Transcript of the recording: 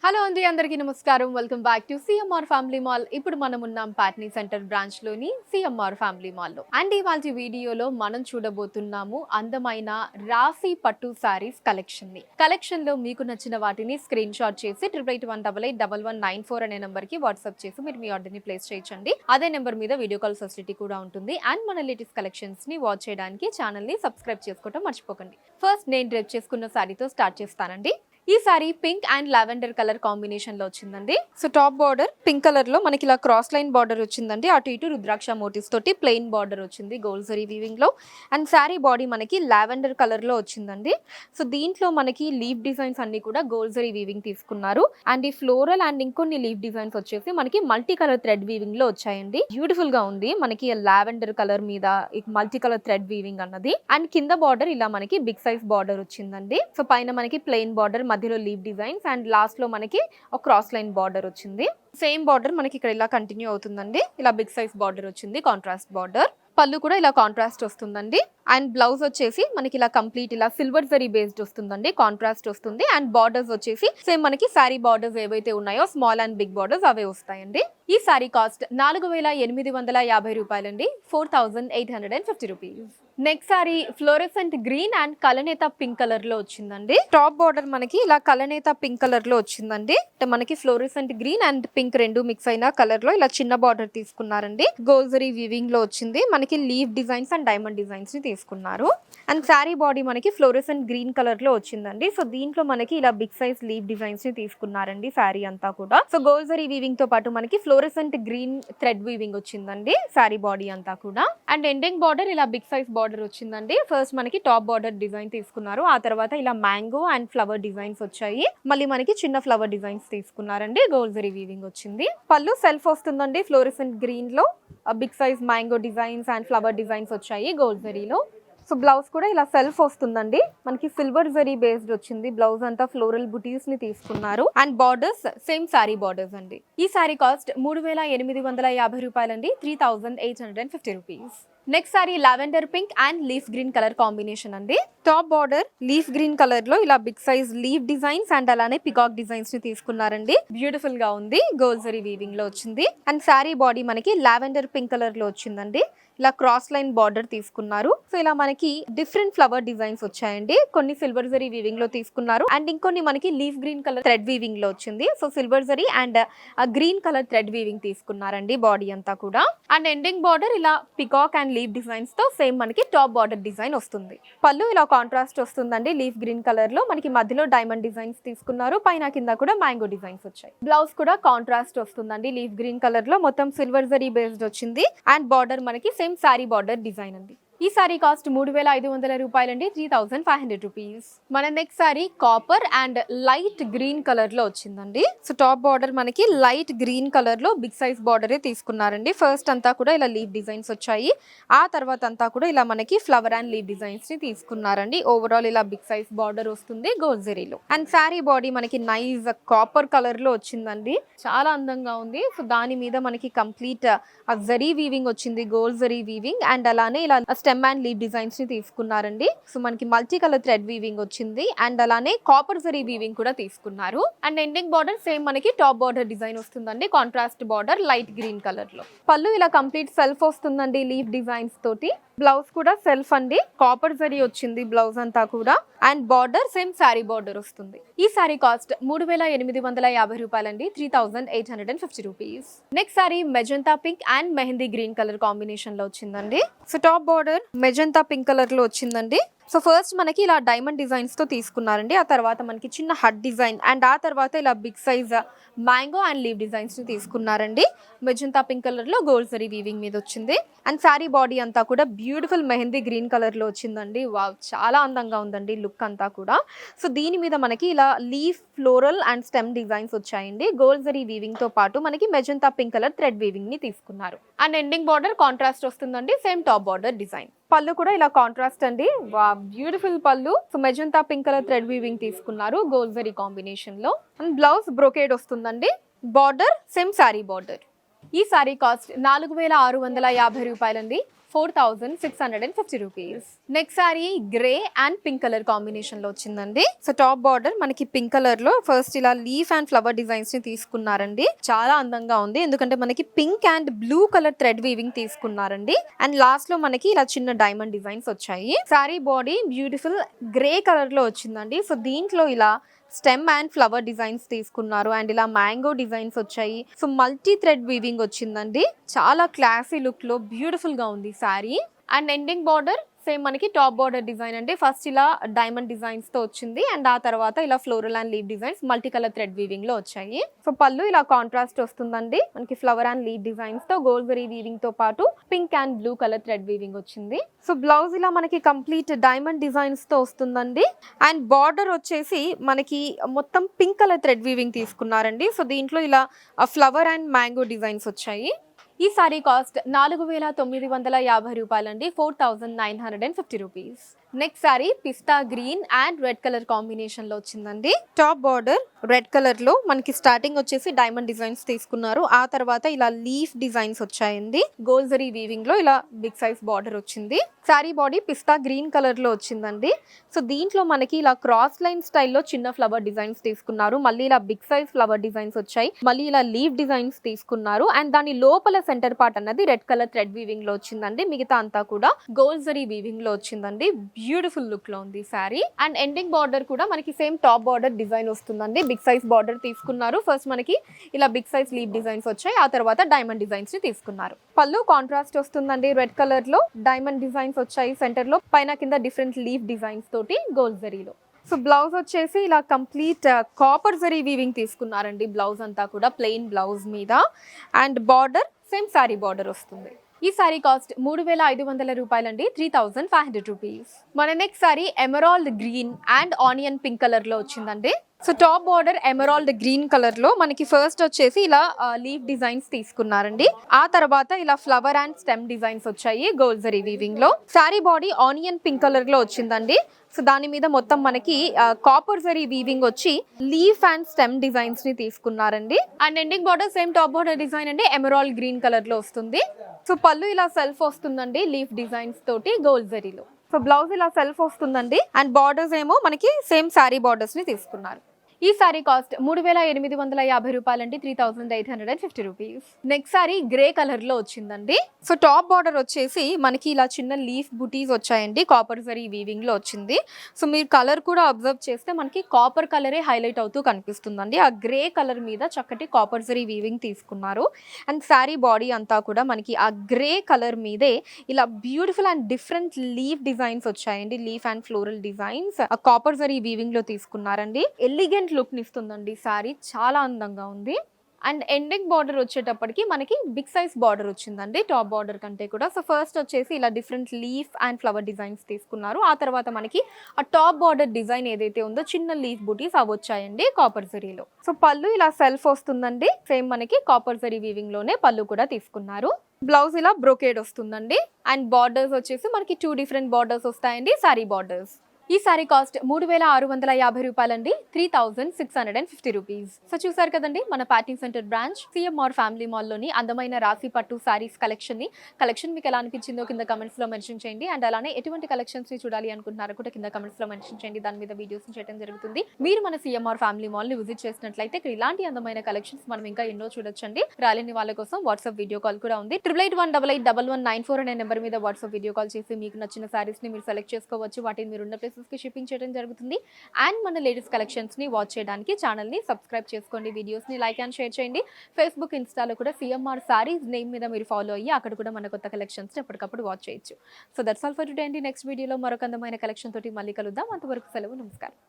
Hello అండి, అందరికీ నమస్కారం. Welcome back to CMR family mall. ఇప్పుడు మనం ఉన్నాం పాట్నీ సెంటర్ బ్రాంచ్ లోని సిఎంఆర్ ఫ్యామిలీ మాల్ లో. అండ్ ఇవాళ వీడియోలో మనం చూడబోతున్నాము అందమైన రాఫీ పట్టు సారీస్ కలెక్షన్ ని. కలెక్షన్ లో మీకు నచ్చిన వాటిని స్క్రీన్ షాట్ చేసి 8818881194 అనే నెంబర్ కి వాట్సాప్ చేసి మీరు మీ ఆర్డర్ ని ప్లేస్ చేయొచ్చండి. అదే నెంబర్ మీద వీడియో కాల్ ఫెసిలిటీ కూడా ఉంటుంది. అండ్ మన లేటెస్ట్ కలెక్షన్స్ ని వాచ్ చేయడానికి ఛానల్ ని సబ్స్క్రైబ్ చేసుకోవడం మర్చిపోకండి. ఫస్ట్ నేను డ్రెప్ చేసుకున్న సారీతో స్టార్ట్ చేస్తానండి. ఈ sorry pink and lavender colour combination లో వచ్చిందండి. So top border pink colour లో మనకి ఇలా క్రాస్ లైన్ బార్డర్ వచ్చిందండి. అటు ఇటు రుద్రాక్ష మోటివ్స్ తోటి ప్లెయిన్ బార్డర్ వచ్చింది గోల్డ్ జరీ వీవింగ్ లో. అండ్ సారీ బాడీ మనకి లావెండర్ కలర్ లో వచ్చిందండి. సో దీంట్లో మనకి లీవ్ డిజైన్స్ అన్ని కూడా గోల్డ్ జరీ వీవింగ్ తీసుకున్నారు. అండ్ ఈ ఫ్లోరల్ అండ్ ఇంకొన్ని లీవ్ డిజైన్స్ వచ్చేసి మనకి మల్టీ కలర్ థ్రెడ్ వీవింగ్ లో వచ్చాయండి. బ్యూటిఫుల్ గా ఉంది మనకి లావెండర్ కలర్ మీద మల్టీ కలర్ థ్రెడ్ వీవింగ్ అన్నది. అండ్ కింద బార్డర్ ఇలా మనకి బిగ్ సైజ్ బార్డర్ వచ్చిందండి. సో పైన మనకి ప్లెయిన్ బార్డర్, మధ్యలో లీవ్ డిజైన్స్ అండ్ లాస్ట్ లో మనకి ఒక క్రాస్ లైన్ బార్డర్ వచ్చింది. సేమ్ బార్డర్ మనకి ఇక్కడ ఇలా కంటిన్యూ అవుతుందండి. ఇలా బిగ్ సైజ్ బార్డర్ వచ్చింది, కాంట్రాస్ట్ బార్డర్. పళ్ళు కూడా ఇలా కాంట్రాస్ట్ వస్తుందండి. అండ్ బ్లౌజ్ వచ్చేసి మనకి ఇలా కంప్లీట్ ఇలా సిల్వర్ జరీ బేస్డ్ వస్తుందండి, కాంట్రాస్ట్ వస్తుంది. అండ్ బార్డర్స్ వచ్చేసి సేమ్ మనకి సారీ బార్డర్స్ ఏవైతే ఉన్నాయో స్మాల్ అండ్ బిగ్ బార్డర్స్ అవే వస్తాయండి. ఈ సారీ కాస్ట్ 4850 రూపాయలండి, 4850 rupees. Next sari fluorescent green and కలనేత పింక్ కలర్ లో వచ్చిందండి. టాప్ బార్డర్ మనకి ఇలా కలనేత పింక్ కలర్ లో వచ్చిందండి. అంటే మనకి ఫ్లోరెసెంట్ గ్రీన్ అండ్ పింక్ రెండు మిక్స్ అయిన కలర్ లో ఇలా చిన్న బార్డర్ తీసుకున్నారండి. గోల్డ్ జరీ వీవింగ్ లో వచ్చింది. మనకి leave designs and diamond designs ని తీసుకున్నారు. అండ్ శారీ బాడీ మనకి ఫ్లోరెసెంట్ గ్రీన్ కలర్ లో వచ్చిందండి. సో దీంట్లో మనకి ఇలా బిగ్ సైజ్ లీవ్ డిజైన్స్ ని తీసుకున్నారండి శారీ అంతా కూడా. సో గోల్డ్ జరీ వీవింగ్ తో పాటు మనకి ఫ్లోరెసెంట్ గ్రీన్ థ్రెడ్ వీవింగ్ వచ్చిందండి శారీ బాడీ అంతా కూడా. అండ్ ఎండింగ్ బార్డర్ ఇలా బిగ్ సైజ్ బార్డర్ వచ్చిందండి. ఫస్ట్ మనకి టాప్ బార్డర్ డిజైన్ తీసుకున్నారు. ఆ తర్వాత ఇలా మ్యాంగో అండ్ ఫ్లవర్ డిజైన్స్ వచ్చాయి. మళ్ళీ మనకి చిన్న ఫ్లవర్ డిజైన్స్ తీసుకున్నారండి. గోల్డ్ జరీ వీవింగ్ వచ్చింది. పళ్ళు సెల్ఫ్ వస్తుందండి. ఫ్లోరెసెంట్ గ్రీన్ లో big size mango designs and flower designs వచ్చాయి గోల్డ్ జరీలో. సో బ్లౌజ్ కూడా ఇలా సెల్ఫ్ వస్తుందండి. మనకి సిల్వర్ జరీ బేస్డ్ వచ్చింది. బ్లౌజ్ అంతా ఫ్లోరల్ బుటీస్ ని తీసుకున్నారు. And borders same sari borders అండి. ఈ సారీ కాస్ట్ 3850 రూపాయలండి, 3850 rupees. Next sari lavender pink and leaf green colour combination అండి. Top border leaf green colour లో ఇలా big size leave designs and అలానే పికాక్ డిజైన్స్ ని తీసుకున్నారండి. బ్యూటిఫుల్ గా ఉంది. గోల్డ్ జరీ వీవింగ్ లో వచ్చింది. అండ్ సారీ బాడీ మనకి లావెండర్ పింక్ కలర్ లో వచ్చిందండి. ఇలా క్రాస్ లైన్ బార్డర్ తీసుకున్నారు. సో ఇలా మనకి డిఫరెంట్ ఫ్లవర్ డిజైన్స్ వచ్చాయండి. కొన్ని సిల్వర్ జరీ వీవింగ్ లో తీసుకున్నారు. అండ్ ఇంకొన్ని మనకి leaf green colour thread weaving లో వచ్చింది. So silver zari and green colour thread weaving తీసుకున్నారండి బాడీ అంతా కూడా. అండ్ ఎండింగ్ బార్డర్ ఇలా పికాక్ అండ్ లీఫ్ డిజైన్స్ తో సేమ్ మనకి టాప్ బార్డర్ డిజైన్ వస్తుంది. పళ్ళు ఇలా కాంట్రాస్ట్ వస్తుందండి. లీఫ్ గ్రీన్ కలర్ లో మనకి మధ్యలో డైమండ్ డిజైన్స్ తీసుకున్నారు. పైన కింద కూడా మ్యాంగో డిజైన్స్ వచ్చాయి. బ్లౌజ్ కూడా కాంట్రాస్ట్ వస్తుందండి. లీఫ్ గ్రీన్ కలర్ లో మొత్తం సిల్వర్ జరీ బేస్డ్ వచ్చింది. అండ్ బార్డర్ మనకి సేమ్ సారీ బార్డర్ డిజైన్ అండి. ఈ సారీ కాస్ట్ 3500 రూపాయలండి, 3500 రూపీస్. మన next sorry copper and light green colour లో వచ్చిందండి. సో టాప్ బార్డర్ మనకి లైట్ గ్రీన్ కలర్ లో బిగ్ సైజ్ బార్డరే తీసుకున్నారండి. ఫస్ట్ అంతా కూడా ఇలా లీవ్ డిజైన్స్ వచ్చాయి. ఆ తర్వాత అంతా కూడా ఇలా మనకి ఫ్లవర్ అండ్ లీవ్ డిజైన్స్ ని తీసుకున్నారండి. ఓవరాల్ ఇలా బిగ్ సైజ్ బార్డర్ వస్తుంది గోల్డ్ జరీలో. అండ్ సారీ బాడీ మనకి నైస్ కాపర్ కలర్ లో వచ్చిందండి. చాలా అందంగా ఉంది. సో దాని మీద మనకి కంప్లీట్ జరీ వీవింగ్ వచ్చింది, గోల్డ్ జరీ వీవింగ్. అండ్ అలానే ఇలా స్టెమ్ అండ్ లీవ్ డిజైన్స్ ని తీసుకున్నారండి. సో మనకి మల్టీ కలర్ థ్రెడ్ వీవింగ్ వచ్చింది. అండ్ అలానే కాపర్ జరీ వీవింగ్ కూడా తీసుకున్నారు. అండ్ ఎండింగ్ బార్డర్ సేమ్ మనకి టాప్ బార్డర్ డిజైన్ వస్తుందండి. Contrast border light green colour లో. పళ్ళు ఇలా కంప్లీట్ సెల్ఫ్ వస్తుందండి లీవ్ డిజైన్స్ తోటి. బ్లౌజ్ కూడా సెల్ఫ్ అండి. కాపర్ జరీ వచ్చింది బ్లౌజ్ అంతా కూడా. And border same sorry border వస్తుంది. ఈ సారీ కాస్ట్ 3850 రూపాయలండి, 3850 rupees. Next sorry magenta pink and mehndi green colour combination లో వచ్చిందండి. So top border magenta pink colour లో వచ్చిందండి. సో ఫస్ట్ మనకి ఇలా డైమండ్ డిజైన్స్ తో తీసుకున్నారండి. ఆ తర్వాత మనకి చిన్న హట్ డిజైన్ అండ్ ఆ తర్వాత ఇలా big size mango and leave designs ని తీసుకున్నారండి. మెజంతా పింక్ కలర్ లో గోల్డ్ జరీ వీవింగ్ మీద వచ్చింది. అండ్ సారీ బాడీ అంతా కూడా బ్యూటిఫుల్ మెహందీ గ్రీన్ కలర్ లో వచ్చిందండి. వావ్, చాలా అందంగా ఉందండి లుక్ అంతా కూడా. సో దీని మీద మనకి ఇలా leaf floral and stem designs వచ్చాయండి. గోల్డ్ జరీ వీవింగ్ తో పాటు మనకి magenta pink colour thread weaving ని తీసుకున్నారు. అండ్ ఎండింగ్ బార్డర్ కాంట్రాస్ట్ వస్తుందండి. Same top border design. పళ్ళు కూడా ఇలా కాంట్రాస్ట్ అండి. బ్యూటిఫుల్ పళ్ళు. So magenta pink colour thread weaving తీసుకున్నారు గోల్డ్ జరీ కాంబినేషన్ లో. అండ్ బ్లౌజ్ బ్రోకేడ్ వస్తుందండి. Border same sorry border. ఈ సారీ కాస్ట్ 4650 రూపాయలండి, 4,650 rupees. Next sorry grey and pink colour combination లో వచ్చిందండి. సో టాప్ బార్డర్ మనకి పింక్ కలర్ లో ఫస్ట్ ఇలా లీఫ్ అండ్ ఫ్లవర్ డిజైన్స్ ని తీసుకున్నారండి. చాలా అందంగా ఉంది, ఎందుకంటే మనకి pink and blue colour thread weaving తీసుకున్నారండి. అండ్ లాస్ట్ లో మనకి ఇలా చిన్న డైమండ్ డిజైన్స్ వచ్చాయి. Sorry body beautiful grey colour లో వచ్చిందండి. సో దీంట్లో ఇలా స్టెమ్ అండ్ ఫ్లవర్ డిజైన్స్ తీసుకున్నారు అండ్ ఇలా మ్యాంగో డిజైన్స్ వచ్చాయి. సో మల్టీ థ్రెడ్ వీవింగ్ వచ్చిందండి. చాలా క్లాసీ లుక్ లో బ్యూటిఫుల్ గా ఉంది sorry. And ending border same మనకి టాప్ బార్డర్ డిజైన్ అంటే ఫస్ట్ ఇలా డైమండ్ డిజైన్స్ తో వచ్చింది అండ్ ఆ తర్వాత ఇలా floral and leave designs multi colour thread weaving లో వచ్చాయి. సో పళ్ళు ఇలా కాంట్రాస్ట్ వస్తుందండి. మనకి ఫ్లవర్ అండ్ లీవ్ డిజైన్స్ తో గోల్డ్ జరీ వీవింగ్ తో పాటు pink and blue colour thread weaving వచ్చింది. సో బ్లౌజ్ ఇలా మనకి కంప్లీట్ డైమండ్ డిజైన్స్ తో వస్తుందండి. అండ్ బార్డర్ వచ్చేసి మనకి మొత్తం పింక్ కలర్ థ్రెడ్ వీవింగ్ తీసుకున్నారండి. సో దీంట్లో ఇలా ఫ్లవర్ అండ్ మ్యాంగో డిజైన్స్ వచ్చాయి. ఈ సారీ కాస్ట్ 4,950 రూపాయలండి. 4,950 rupees. Next sorry pista green and red colour combination లో వచ్చిందండి. టాప్ బార్డర్ రెడ్ కలర్ లో మనకి స్టార్టింగ్ వచ్చేసి డైమండ్ డిజైన్స్ తీసుకున్నారు. ఆ తర్వాత ఇలా లీఫ్ డిజైన్స్ వచ్చాయండి. గోల్డ్ జరీ వీవింగ్ లో ఇలా బిగ్ సైజ్ బార్డర్ వచ్చింది. సారీ బాడీ పిస్తా గ్రీన్ కలర్ లో వచ్చిందండి. సో దీంట్లో మనకి ఇలా క్రాస్ లైన్ స్టైల్లో చిన్న ఫ్లవర్ డిజైన్స్ తీసుకున్నారు. మళ్ళీ ఇలా బిగ్ సైజ్ ఫ్లవర్ డిజైన్స్ వచ్చాయి. మళ్ళీ ఇలా లీవ్ డిజైన్స్ తీసుకున్నారు అండ్ దాని లోపల సెంటర్ పార్ట్ అన్నది రెడ్ కలర్ థ్రెడ్ వీవింగ్ లో వచ్చిందండి. మిగతా అంతా కూడా గోల్డ్ జరీ వీవింగ్ లో వచ్చిందండి. బ్యూటిఫుల్ లుక్ లో ఉంది సారీ. అండ్ ఎండింగ్ బార్డర్ కూడా మనకి సేమ్ టాప్ బార్డర్ డిజైన్ వస్తుందండి. బిగ్ సైజ్ బార్డర్ తీసుకున్నారు. ఫస్ట్ మనకి ఇలా బిగ్ సైజ్ లీవ్ డిజైన్స్ వచ్చాయి. ఆ తర్వాత డైమండ్ డిజైన్స్ ని తీసుకున్నారు. పళ్ళు కాంట్రాస్ట్ వస్తుందండి. రెడ్ కలర్ లో డైమండ్ డిజైన్స్ వచ్చాయి సెంటర్ లో, పైన కింద డిఫరెంట్ లీవ్ డిజైన్స్ తోటి గోల్డ్ జరీలో. సో బ్లౌజ్ వచ్చేసి ఇలా కంప్లీట్ కాపర్ జరీ వీవింగ్ తీసుకున్నారండి. బ్లౌజ్ అంతా కూడా ప్లెయిన్ బ్లౌజ్ మీద and border same sorry border వస్తుంది. ఈ సారీ కాస్ట్ 3,500 రూపాయలండి. 3,500 రూపీస్. మన next sorry emerald green and onion pink colour లో వచ్చిందండి. So top border emerald green colour లో మనకి ఫస్ట్ వచ్చేసి ఇలా లీవ్ డిజైన్స్ తీసుకున్నారండి. ఆ తర్వాత ఇలా ఫ్లవర్ అండ్ స్టెమ్ డిజైన్స్ వచ్చాయి గోల్డ్ జరీ వీవింగ్ లో. Sorry body onion pink colour లో వచ్చిందండి. సో దాని మీద మొత్తం మనకి కాపర్ జరీ వీవింగ్ వచ్చి లీఫ్ అండ్ స్టెమ్ డిజైన్స్ ని తీసుకున్నారండి. And ending border same top border design అంటే ఎమరాల్డ్ గ్రీన్ కలర్ లో వస్తుంది. సో పళ్ళు ఇలా సెల్ఫ్ వస్తుందండి లీఫ్ డిజైన్స్ తోటి గోల్డ్ జరీలో. సో బ్లౌజ్ ఇలా సెల్ఫ్ వస్తుందండి అండ్ బార్డర్స్ ఏమో మనకి సేమ్ సారీ బార్డర్స్ ని తీసుకున్నారు. ఈ సారీ కాస్ట్ 3,850 రూపాయలండి. 3,850 rupees. Next sorry grey colour లో వచ్చిందండి. సో టాప్ బార్డర్ వచ్చేసి మనకి ఇలా చిన్న లీఫ్ బుటీస్ వచ్చాయండి. కాపర్ జరీ వీవింగ్ లో వచ్చింది. సో మీరు కలర్ కూడా అబ్జర్వ్ చేస్తే మనకి కాపర్ కలరే హైలైట్ అవుతూ కనిపిస్తుందండి. ఆ గ్రే కలర్ మీద చక్కటి కాపర్ జరీ వీవింగ్ తీసుకున్నారు. అండ్ సారీ బాడీ అంతా కూడా మనకి ఆ గ్రే కలర్ మీదే ఇలా beautiful and different leaf designs వచ్చాయండి. లీఫ్ అండ్ ఫ్లోరల్ డిజైన్స్ ఆ కాపర్ జరీ వీవింగ్ లో తీసుకున్నారండి. ఎలిగెంట్ లుక్ నిస్తుందండి సారీ. చాలా అందంగా ఉంది. అండ్ ఎండింగ్ బార్డర్ వచ్చేటప్పటికి మనకి బిగ్ సైజ్ బార్డర్ వచ్చిందండి టాప్ బార్డర్ కంటే కూడా. సో ఫస్ట్ వచ్చేసి ఇలా different leaf and flower designs తీసుకున్నారు. ఆ తర్వాత మనకి ఆ టాప్ బార్డర్ డిజైన్ ఏదైతే ఉందో చిన్న లీఫ్ బూటీస్ అవి వచ్చాయండి కాపర్ జరీలో. సో పళ్ళు ఇలా సెల్ఫ్ వస్తుందండి. సేమ్ మనకి కాపర్ జరీ వీవింగ్ లోనే పళ్ళు కూడా తీసుకున్నారు. బ్లౌజ్ ఇలా బ్రోకేడ్ వస్తుందండి. అండ్ బార్డర్స్ వచ్చేసి మనకి 2 డిఫరెంట్ బార్డర్స్ వస్తాయండి సారీ బార్డర్స్. ఈ సారీ కాస్ట్ 3,650 రూపాయలండి. 3,650 రూపీస్. సో చూసారు కదండి మన pattern centre branch CMR family mall లోని అందమైన రాశి పట్టు సారీస్ కలెక్షన్ మీకు ఎలా అనిపించిందో కింద కమెంట్స్ లో మెన్షన్ చేయండి. అండ్ అలానే ఎటువంటి కలెక్షన్స్ ని చూడాలి అనుకుంటున్నారో కూడా కింద కమెంట్స్ లో మెన్షన్ చేయండి. దాని మీద వీడియోస్ చేయడం జరుగుతుంది. మీరు మన సిఎంఆర్ ఫ్యామిలీ మాల్ ని విజిట్ చేసినట్లయితే ఇక్కడ ఇలాంటి అందమైన కలెక్షన్స్ మనం ఇంకా ఎన్నో చూడొచ్చండి. రాలేని వాళ్ళ కోసం వాట్సాప్ వీడియో కాల్ కూడా ఉంది. 8881881194 అనే నెంబర్ మీద వాట్సాప్ వీడియో కాల్ చేసి మీకు నచ్చిన సారీస్ ని మీరు సెలెక్ట్ చేసుకోవచ్చు. వాటిని మీరు ఉన్న కి షిప్పింగ్ చేయడం జరుగుతుంది. అండ్ మన లేటెస్ట్ కలెక్షన్స్ ని వాచ్ చేయడానికి ఛానల్ ని సబ్స్క్రైబ్ చేసుకోండి. వీడియోస్ ని లైక్ అండ్ షేర్ చేయండి. ఫేస్బుక్ ఇన్స్టాలో కూడా సిఎంఆర్ సారీస్ నేమ్ మీద మీరు ఫాలో అయ్యి అక్కడ కూడా మన కొత్త కలెక్షన్స్ ని ఎప్పటికప్పుడు వాచ్ చేయొచ్చు. So that's all for today అండి. నెక్స్ట్ వీడియోలో మరొక అందమైన కలెక్షన్ తోటి మళ్ళీ కలుద్దాం. అంతవరకు సెలవు. నమస్కారం.